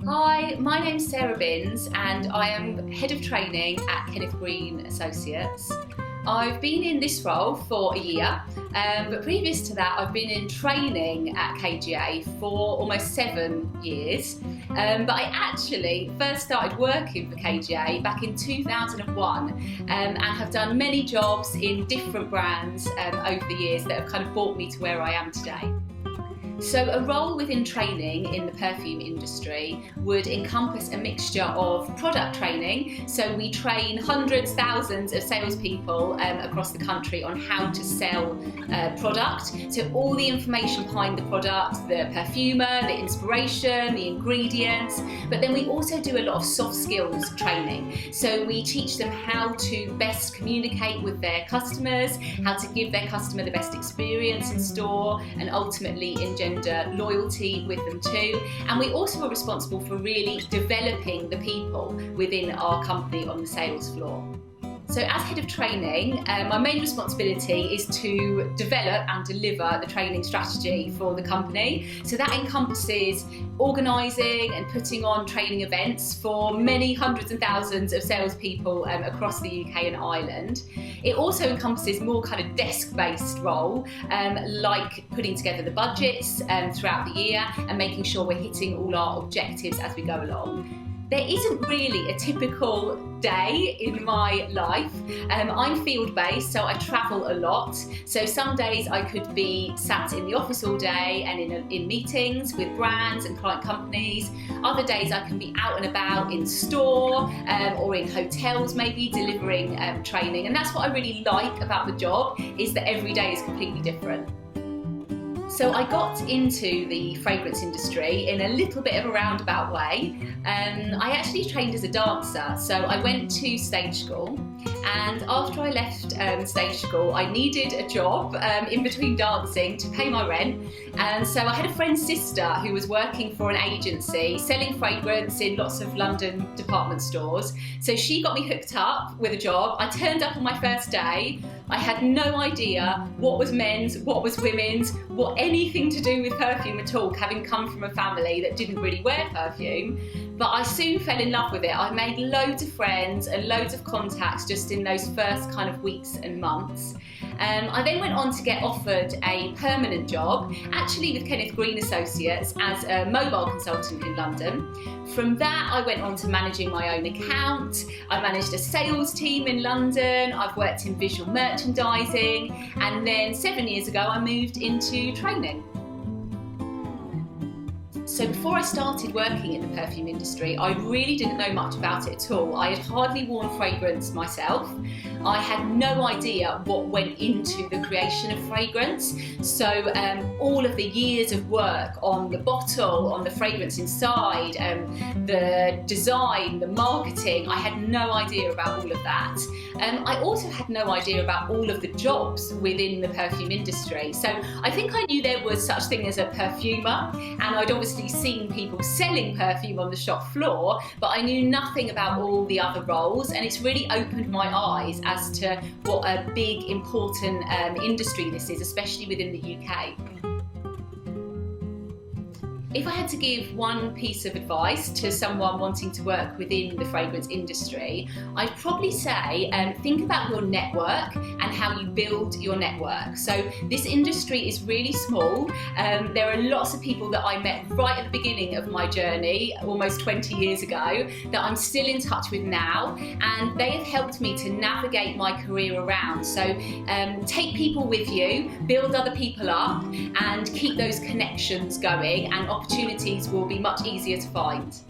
Hi, my name's Sarah Binns and I am Head of Training at Kenneth Green Associates. I've been in this role for a year, but previous to that I've been in training at KGA for almost 7 years. But I actually first started working for KGA back in 2001 and have done many jobs in different brands over the years that have kind of brought me to where I am today. So a role within training in the perfume industry would encompass a mixture of product training. So we train hundreds, thousands of salespeople across the country on how to sell product. So all the information behind the product, the perfumer, the inspiration, the ingredients. But then we also do a lot of soft skills training. So we teach them how to best communicate with their customers, how to give their customer the best experience in store, and ultimately engender loyalty with them too. And we also are responsible for really developing the people within our company on the sales floor. So as Head of Training, my main responsibility is to develop and deliver the training strategy for the company. So that encompasses organising and putting on training events for many hundreds and thousands of salespeople across the UK and Ireland. It also encompasses more kind of desk-based role, like putting together the budgets throughout the year and making sure we're hitting all our objectives as we go along. There isn't really a typical day in my life. I'm field-based, so I travel a lot. So some days I could be sat in the office all day and in meetings with brands and client companies. Other days I can be out and about in store or in hotels maybe delivering training. And that's what I really like about the job, is that every day is completely different. So I got into the fragrance industry in a little bit of a roundabout way. I actually trained as a dancer, so I went to stage school, and after I left stage school I needed a job in between dancing to pay my rent, and so I had a friend's sister who was working for an agency selling fragrance in lots of London department stores, so she got me hooked up with a job. I turned up on my first day. I had no idea what was men's, what was women's, what anything to do with perfume at all, having come from a family that didn't really wear perfume. But I soon fell in love with it. I made loads of friends and loads of contacts just in those first kind of weeks and months. I then went on to get offered a permanent job, actually with Kenneth Green Associates as a mobile consultant in London. From that I went on to managing my own account. I managed a sales team in London. I've worked in visual merchandising, and then 7 years ago I moved into training. So before I started working in the perfume industry, I really didn't know much about it at all. I had hardly worn fragrance myself. I had no idea what went into the creation of fragrance. So all of the years of work on the bottle, on the fragrance inside, the design, the marketing, I had no idea about all of that. I also had no idea about all of the jobs within the perfume industry. So I think I knew there was such thing as a perfumer, and I'd obviously seen people selling perfume on the shop floor, but I knew nothing about all the other roles, and it's really opened my eyes as to what a big, important industry this is, especially within the UK. If I had to give one piece of advice to someone wanting to work within the fragrance industry, I'd probably say think about your network and how you build your network. So this industry is really small. There are lots of people that I met right at the beginning of my journey, almost 20 years ago, that I'm still in touch with now, and they have helped me to navigate my career around. So take people with you, build other people up, and keep those connections going, and opportunities will be much easier to find.